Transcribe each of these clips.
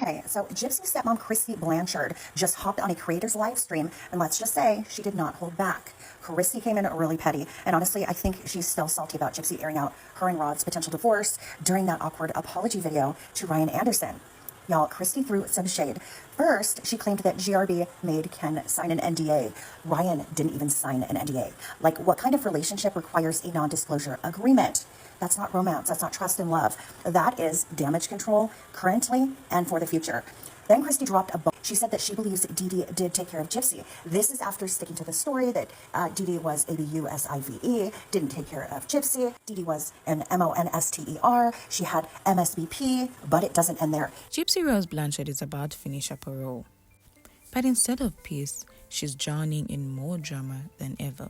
Okay, so Gypsy stepmom Kristy Blanchard just hopped on a creator's live stream, and let's just say she did not hold back. Kristy came in really petty, and honestly, I think she's still salty about Gypsy airing out her and Rod's potential divorce during that awkward apology video to Ryan Anderson. Y'all, Kristy threw some shade. First, she claimed that GRB made Ken sign an NDA. Ryan didn't even sign an NDA. Like, what kind of relationship requires a non-disclosure agreement? That's not romance. That's not trust and love. That is damage control currently and for the future. Then Kristy dropped a bomb. She said that she believes Dee Dee did take care of Gypsy. This is after sticking to the story that Dee Dee was ABUSIVE, didn't take care of Gypsy. Dee Dee was an MONSTER. She had MSBP, but it doesn't end there. Gypsy Rose Blanchard is about to finish her parole. But instead of peace, she's drowning in more drama than ever.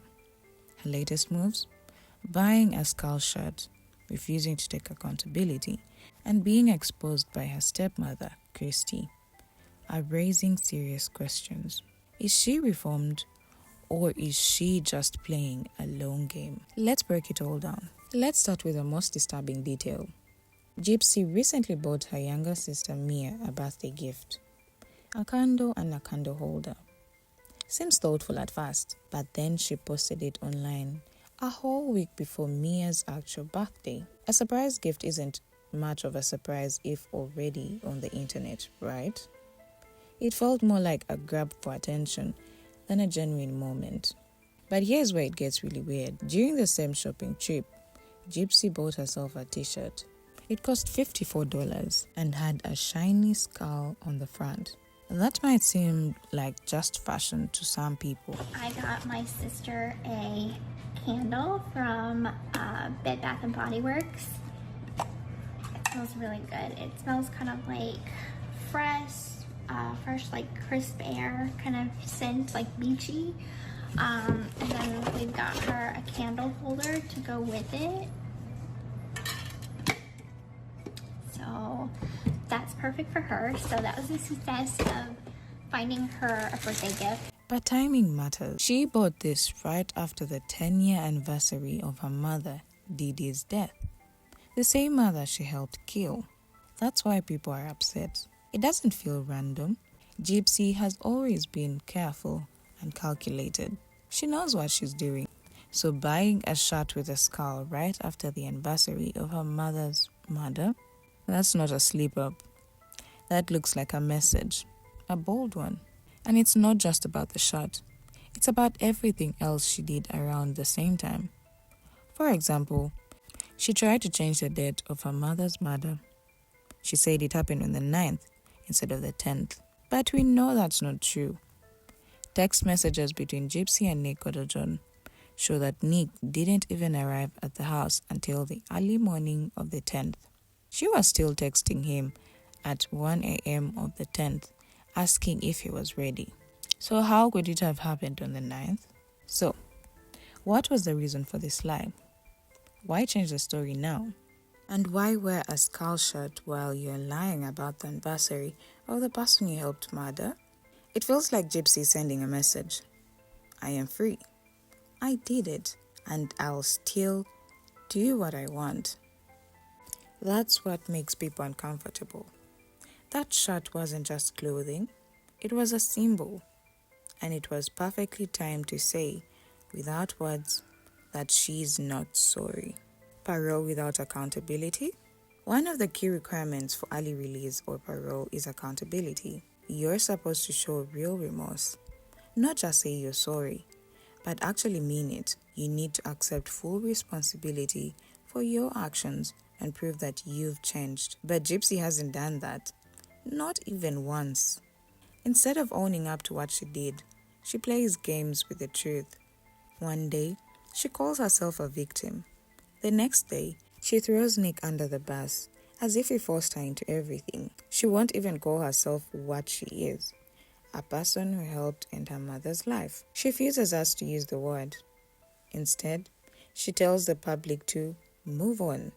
Her latest moves? Buying a skull shirt, refusing to take accountability, and being exposed by her stepmother, Kristy, are raising serious questions. Is she reformed, or is she just playing a long game? Let's break it all down. Let's start with the most disturbing detail. Gypsy recently bought her younger sister Mia a birthday gift, a candle and a candle holder. Seems thoughtful at first, but then she posted it online a whole week before Mia's actual birthday. A surprise gift isn't much of a surprise if already on the internet, right? It felt more like a grab for attention than a genuine moment. But here's where it gets really weird. During the same shopping trip, Gypsy bought herself a t-shirt. It cost $54 and had a shiny skull on the front. That might seem like just fashion to some people. I got my sister a candle from Bed Bath & Body Works. It smells really good. It smells kind of like fresh, like crisp air kind of scent, like beachy. And then we've got her a candle holder to go with it. So that's perfect for her. So that was a success of finding her a birthday gift. But timing matters. She bought this right after the 10-year anniversary of her mother, Dee Dee's death. The same mother she helped kill. That's why people are upset. It doesn't feel random. Gypsy has always been careful and calculated. She knows what she's doing. So buying a shirt with a skull right after the anniversary of her mother's murder, that's not a slip-up. That looks like a message, a bold one. And it's not just about the shirt. It's about everything else she did around the same time. For example, she tried to change the date of her mother's murder. She said it happened on the 9th instead of the 10th. But we know that's not true. Text messages between Gypsy and Nick Godojon show that Nick didn't even arrive at the house until the early morning of the 10th. She was still texting him at 1 a.m. of the 10th, asking if he was ready. So how could it have happened on the 9th? So, what was the reason for this lie? Why change the story now? And why wear a skull shirt while you're lying about the anniversary of the person you helped murder? It feels like Gypsy sending a message. I am free. I did it, and I'll still do what I want. That's what makes people uncomfortable. That shirt wasn't just clothing, it was a symbol. And it was perfectly timed to say, without words, that she's not sorry. Parole without accountability? One of the key requirements for early release or parole is accountability. You're supposed to show real remorse. Not just say you're sorry, but actually mean it. You need to accept full responsibility for your actions and prove that you've changed. But Gypsy hasn't done that. Not even once. Instead of owning up to what she did, she plays games with the truth. One day, she calls herself a victim. The next day, she throws Nick under the bus, as if he forced her into everything. She won't even call herself what she is, a person who helped end her mother's life. She refuses us to use the word. Instead, she tells the public to move on,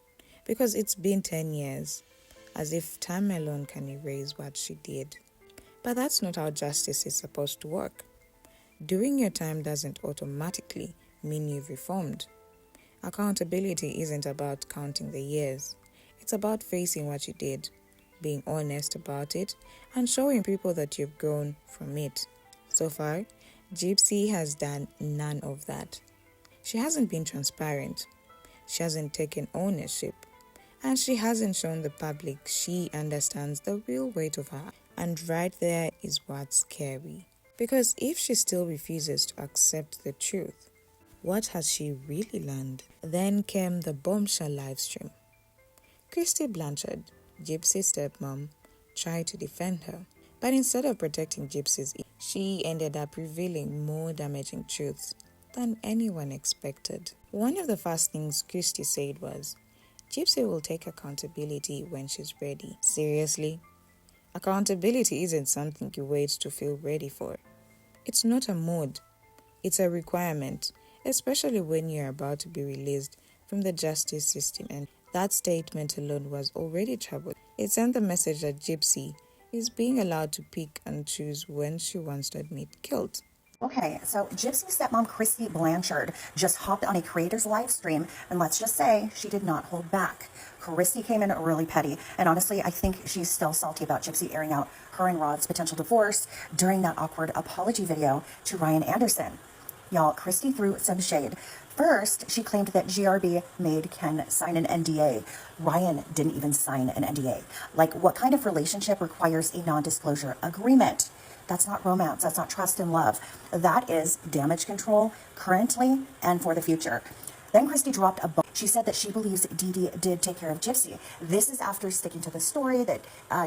because it's been 10 years, as if time alone can erase what she did. But that's not how justice is supposed to work. Doing your time doesn't automatically mean you've reformed. Accountability isn't about counting the years. It's about facing what you did, being honest about it, and showing people that you've grown from it. So far, Gypsy has done none of that. She hasn't been transparent, she hasn't taken ownership, and she hasn't shown the public she understands the real weight of her. And right there is what's scary. Because if she still refuses to accept the truth, what has she really learned? Then came the bombshell livestream. Kristy Blanchard, Gypsy's stepmom, tried to defend her, but instead of protecting Gypsy's, she ended up revealing more damaging truths than anyone expected. One of the first things Kristy said was, Gypsy will take accountability when she's ready. Seriously? Accountability isn't something you wait to feel ready for. It's not a mood, it's a requirement, especially when you're about to be released from the justice system. And that statement alone was already troubled. It sent the message that Gypsy is being allowed to pick and choose when she wants to admit guilt. Okay, so Gypsy's stepmom, Kristy Blanchard, just hopped on a creator's live stream, and let's just say she did not hold back. Kristy came in really petty, and honestly, I think she's still salty about Gypsy airing out her and Rod's potential divorce during that awkward apology video to Ryan Anderson. Y'all, Kristy threw some shade. First, she claimed that GRB made Ken sign an NDA. Ryan didn't even sign an NDA. Like, what kind of relationship requires a non-disclosure agreement? That's not romance. That's not trust and love. That is damage control currently and for the future. Then Kristy dropped a bomb. She said that she believes Dee Dee did take care of Gypsy. This is after sticking to the story that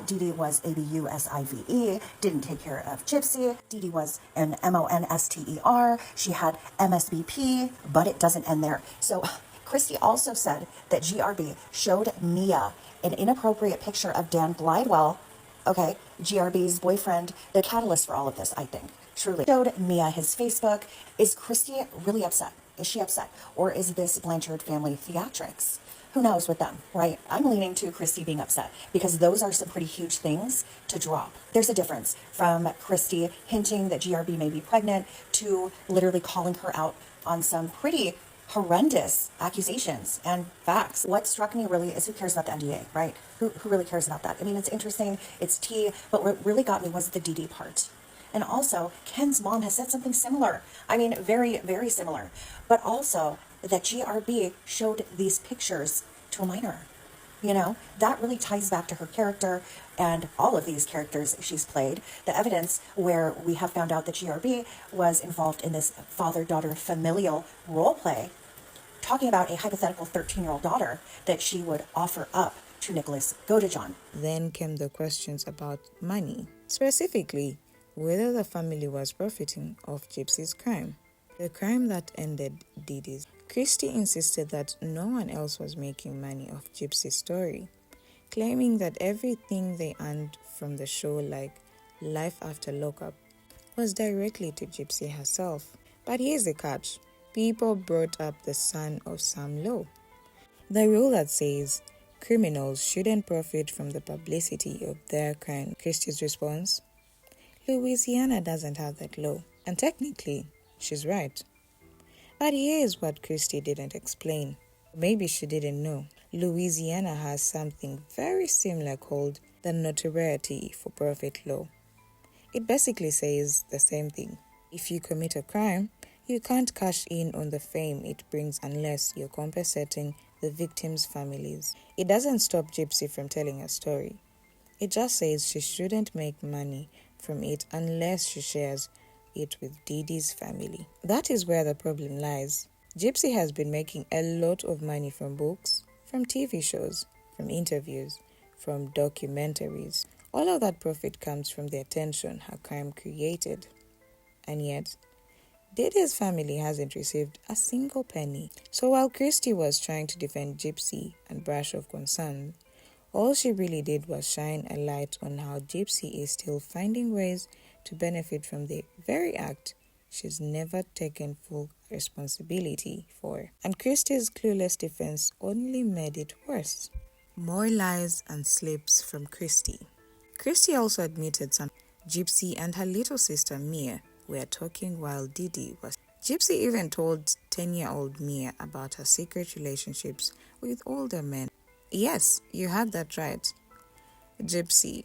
Dee Dee was ABUSIVE, didn't take care of Gypsy. Dee Dee was an MONSTER. She had MSBP, but it doesn't end there. So Kristy also said that GRB showed Mia an inappropriate picture of Dan Glidewell, okay, GRB's boyfriend, the catalyst for all of this, I think. Truly. Showed Mia his Facebook. Is Kristy really upset? Is she upset? Or is this Blanchard family theatrics? Who knows with them, right? I'm leaning to Kristy being upset because those are some pretty huge things to drop. There's a difference from Kristy hinting that GRB may be pregnant to literally calling her out on some pretty horrendous accusations and facts. What struck me really is who cares about the NDA, right? Who really cares about that? I mean, it's interesting, it's tea, but what really got me was the Dee Dee part. And also, Ken's mom has said something similar. I mean, very, very similar. But also, that GRB showed these pictures to a minor. You know, that really ties back to her character and all of these characters she's played. The evidence where we have found out that GRB was involved in this father-daughter familial role play, talking about a hypothetical 13-year-old daughter that she would offer up to Nicholas Godejohn. Then came the questions about money, specifically whether the family was profiting off Gypsy's crime, the crime that ended Dee Dee's. Kristy insisted that no one else was making money off Gypsy's story, claiming that everything they earned from the show, like Life After Lockup, was directly to Gypsy herself. But here's the catch. People brought up the son of Sam Lowe, the rule that says criminals shouldn't profit from the publicity of their crime. Kristy's response? Louisiana doesn't have that law, and technically, she's right. But here's what Kristy didn't explain. Maybe she didn't know. Louisiana has something very similar called the notoriety for profit law. It basically says the same thing. If you commit a crime, you can't cash in on the fame it brings unless you're compensating the victims' families. It doesn't stop Gypsy from telling her story. It just says she shouldn't make money from it unless she shares it with Dee Dee's family. That is where the problem lies. Gypsy has been making a lot of money from books, from TV shows, from interviews, from documentaries. All of that profit comes from the attention her crime created. And yet, Dee Dee's family hasn't received a single penny. So while Kristy was trying to defend Gypsy and brush off concerns, all she really did was shine a light on how Gypsy is still finding ways to benefit from the very act she's never taken full responsibility for. And Kristy's clueless defense only made it worse. More lies and slips from Kristy. Kristy also admitted some. Gypsy and her little sister Mia were talking while Dee Dee was. Gypsy even told 10-year-old Mia about her secret relationships with older men. Yes, you had that right. Gypsy,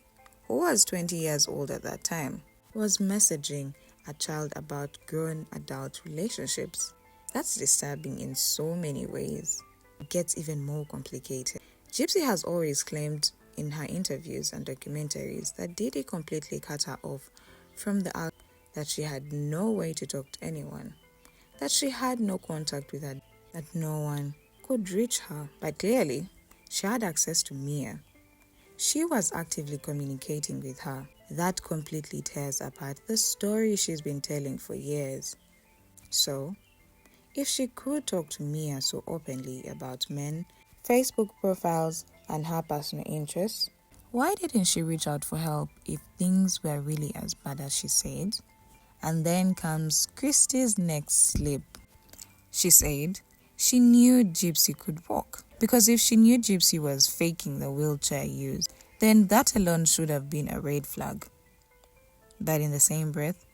who was 20 years old at that time, was messaging a child about grown adult relationships. That's disturbing in so many ways. It gets even more complicated. Gypsy has always claimed in her interviews and documentaries that Dee Dee completely cut her off from the out, that she had no way to talk to anyone, that she had no contact with her, that no one could reach her. But clearly, she had access to Mia. She was actively communicating with her. That completely tears apart the story she's been telling for years. So, if she could talk to Mia so openly about men, Facebook profiles, and her personal interests, why didn't she reach out for help if things were really as bad as she said? And then comes Kristy's next slip. She said she knew Gypsy could walk, because if she knew Gypsy was faking the wheelchair use, then that alone should have been a red flag. But in the same breath,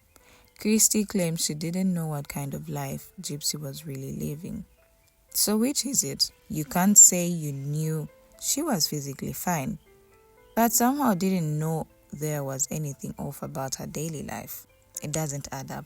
Kristy claimed she didn't know what kind of life Gypsy was really living. So which is it? You can't say you knew she was physically fine, but somehow didn't know there was anything off about her daily life. It doesn't add up.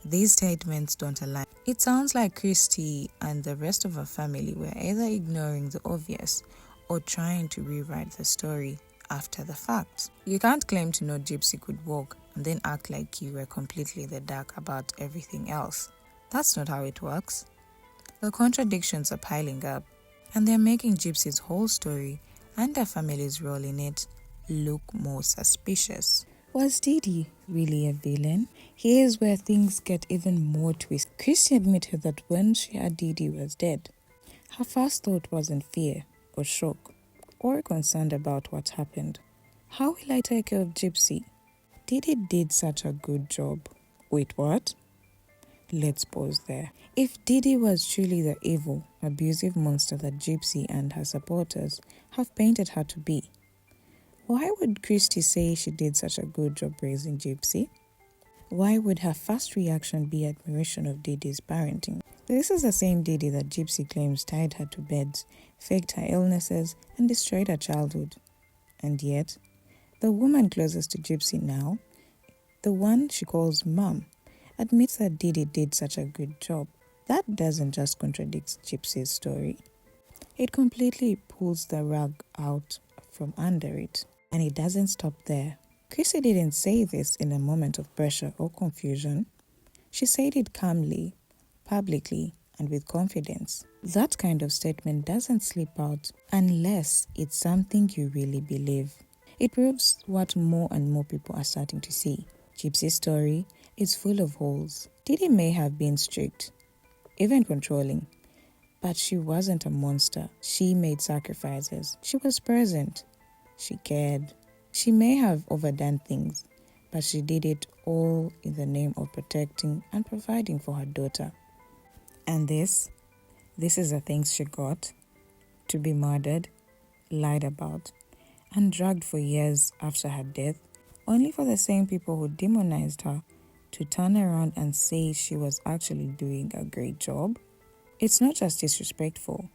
These statements don't align. It sounds like Kristy and the rest of her family were either ignoring the obvious or trying to rewrite the story after the fact. You can't claim to know Gypsy could walk and then act like you were completely in the dark about everything else. That's not how it works. The contradictions are piling up, and they're making Gypsy's whole story and her family's role in it look more suspicious. Was Dee Dee really a villain? Here's where things get even more twisted. Kristy admitted that when she heard Dee Dee was dead, her first thought wasn't fear or shock or concerned about what happened. How will I take care of Gypsy? Dee Dee did such a good job. Wait, what? Let's pause there. If Dee Dee was truly the evil, abusive monster that Gypsy and her supporters have painted her to be, why would Kristy say she did such a good job raising Gypsy? Why would her first reaction be admiration of Dee Dee's parenting? This is the same Dee Dee that Gypsy claims tied her to beds, faked her illnesses, and destroyed her childhood. And yet, the woman closest to Gypsy now, the one she calls Mom, admits that Dee Dee did such a good job. That doesn't just contradict Gypsy's story. It completely pulls the rug out from under it. And it doesn't stop there. Kristy didn't say this in a moment of pressure or confusion. She said it calmly, publicly, and with confidence. That kind of statement doesn't slip out unless it's something you really believe. It proves what more and more people are starting to see. Gypsy's story is full of holes. Dee Dee may have been strict, even controlling, but she wasn't a monster. She made sacrifices. She was present. She cared. She may have overdone things, but she did it all in the name of protecting and providing for her daughter. And this is the things she got: to be murdered, lied about, and dragged for years after her death, only for the same people who demonized her to turn around and say she was actually doing a great job. It's not just disrespectful,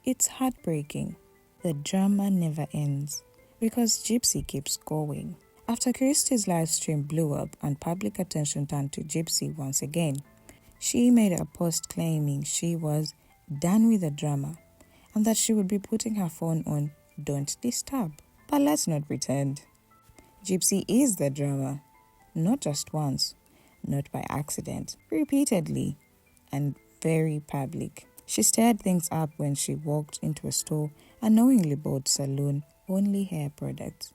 it's heartbreaking. The drama never ends because Gypsy keeps going. After Kristy's live stream blew up and public attention turned to Gypsy once again, she made a post claiming she was done with the drama and that she would be putting her phone on Don't Disturb. But let's not pretend. Gypsy is the drama, not just once, not by accident, repeatedly, and very public. She stirred things up when she walked into a store and knowingly bought salon-only hair products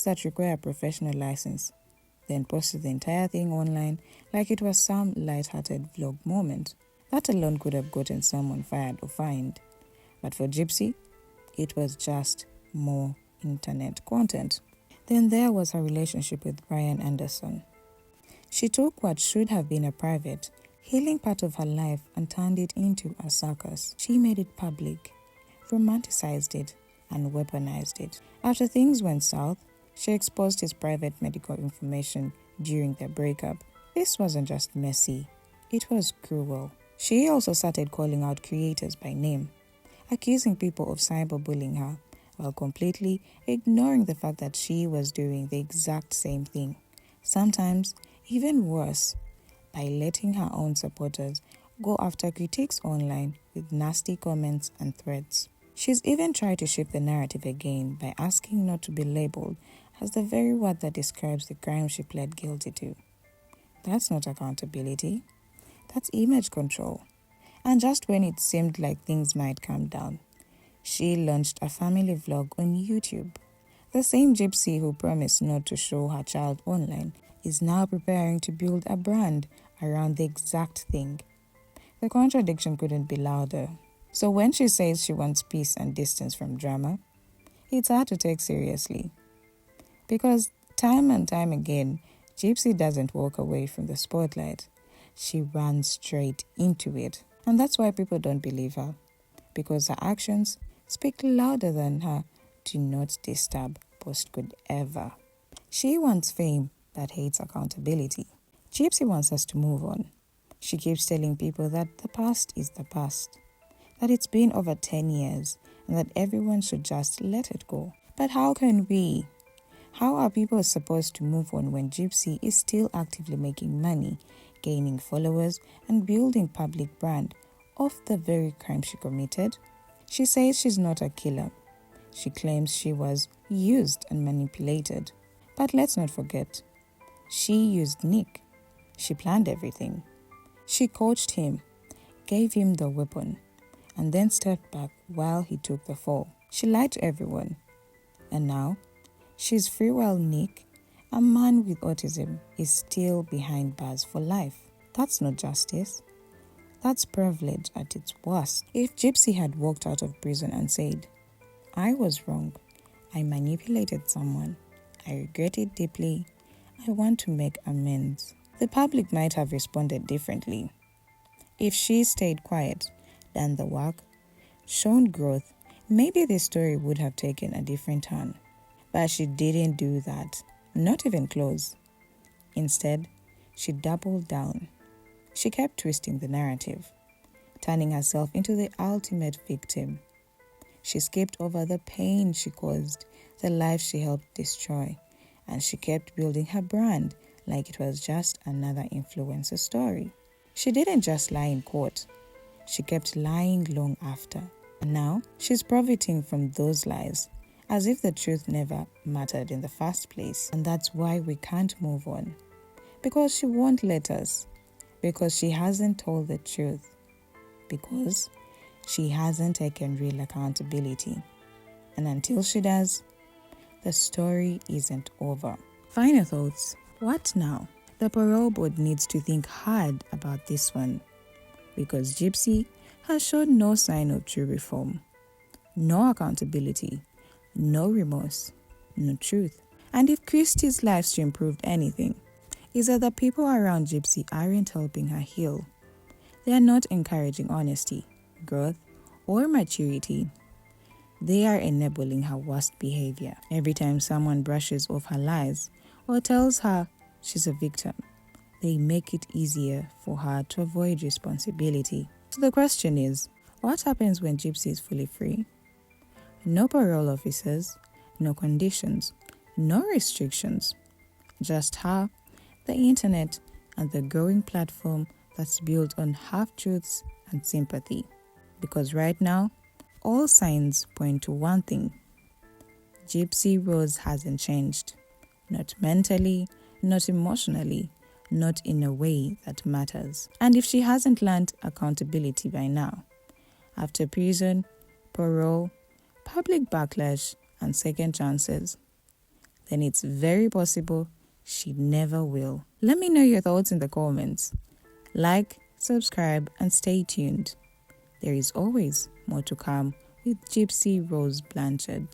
that require a professional license, then posted the entire thing online like it was some light-hearted vlog moment. That alone could have gotten someone fired or fined. But for Gypsy, it was just more internet content. Then there was her relationship with Brian Anderson. She took what should have been a private, healing part of her life and turned it into a circus. She made it public, romanticized it, and weaponized it. After things went south, she exposed his private medical information during their breakup. This wasn't just messy, it was cruel. She also started calling out creators by name, accusing people of cyberbullying her, while completely ignoring the fact that she was doing the exact same thing. Sometimes even worse, by letting her own supporters go after critiques online with nasty comments and threats. She's even tried to shift the narrative again by asking not to be labeled as the very word that describes the crime she pled guilty to. That's not accountability. That's image control. And just when it seemed like things might calm down, she launched a family vlog on YouTube. The same Gypsy who promised not to show her child online is now preparing to build a brand around the exact thing. The contradiction couldn't be louder. So when she says she wants peace and distance from drama, it's hard to take seriously. Because time and time again, Gypsy doesn't walk away from the spotlight. She runs straight into it. And that's why people don't believe her. Because her actions speak louder than her "do not disturb" post could ever. She wants fame but hates accountability. Gypsy wants us to move on. She keeps telling people that the past is the past, that it's been over 10 years and that everyone should just let it go. But how can we? How are people supposed to move on when Gypsy is still actively making money, gaining followers, and building public brand off the very crime she committed? She says she's not a killer. She claims she was used and manipulated. But let's not forget, she used Nick. She planned everything. She coached him, gave him the weapon, and then stepped back while he took the fall. She lied to everyone. And now, she's free while Nick, a man with autism, is still behind bars for life. That's not justice. That's privilege at its worst. If Gypsy had walked out of prison and said, "I was wrong. I manipulated someone. I regret it deeply. I want to make amends," the public might have responded differently. If she stayed quiet, done the work, shown growth, maybe the story would have taken a different turn. But she didn't do that, not even close. Instead, she doubled down. She kept twisting the narrative, turning herself into the ultimate victim. She skipped over the pain she caused, the life she helped destroy, and she kept building her brand like it was just another influencer story. She didn't just lie in court. She kept lying long after. And now, she's profiting from those lies, as if the truth never mattered in the first place. And that's why we can't move on. Because she won't let us. Because she hasn't told the truth. Because she hasn't taken real accountability. And until she does, the story isn't over. Final thoughts. What now? The parole board needs to think hard about this one. Because Gypsy has shown no sign of true reform. No accountability. No remorse. No truth. And if Kristy's live stream proved anything, is that the people around Gypsy aren't helping her heal. They are not encouraging honesty, growth, or maturity. They are enabling her worst behavior. Every time someone brushes off her lies or tells her she's a victim, they make it easier for her to avoid responsibility. So the question is, what happens when Gypsy is fully free? No parole officers, no conditions, no restrictions. Just her, the internet, and the growing platform that's built on half-truths and sympathy. Because right now, all signs point to one thing. Gypsy Rose hasn't changed. Not mentally, not emotionally, not in a way that matters. And if she hasn't learned accountability by now, after prison, parole, public backlash, and second chances, then it's very possible she never will. Let me know your thoughts in the comments. Like, subscribe, and stay tuned. There is always more to come with Gypsy Rose Blanchard.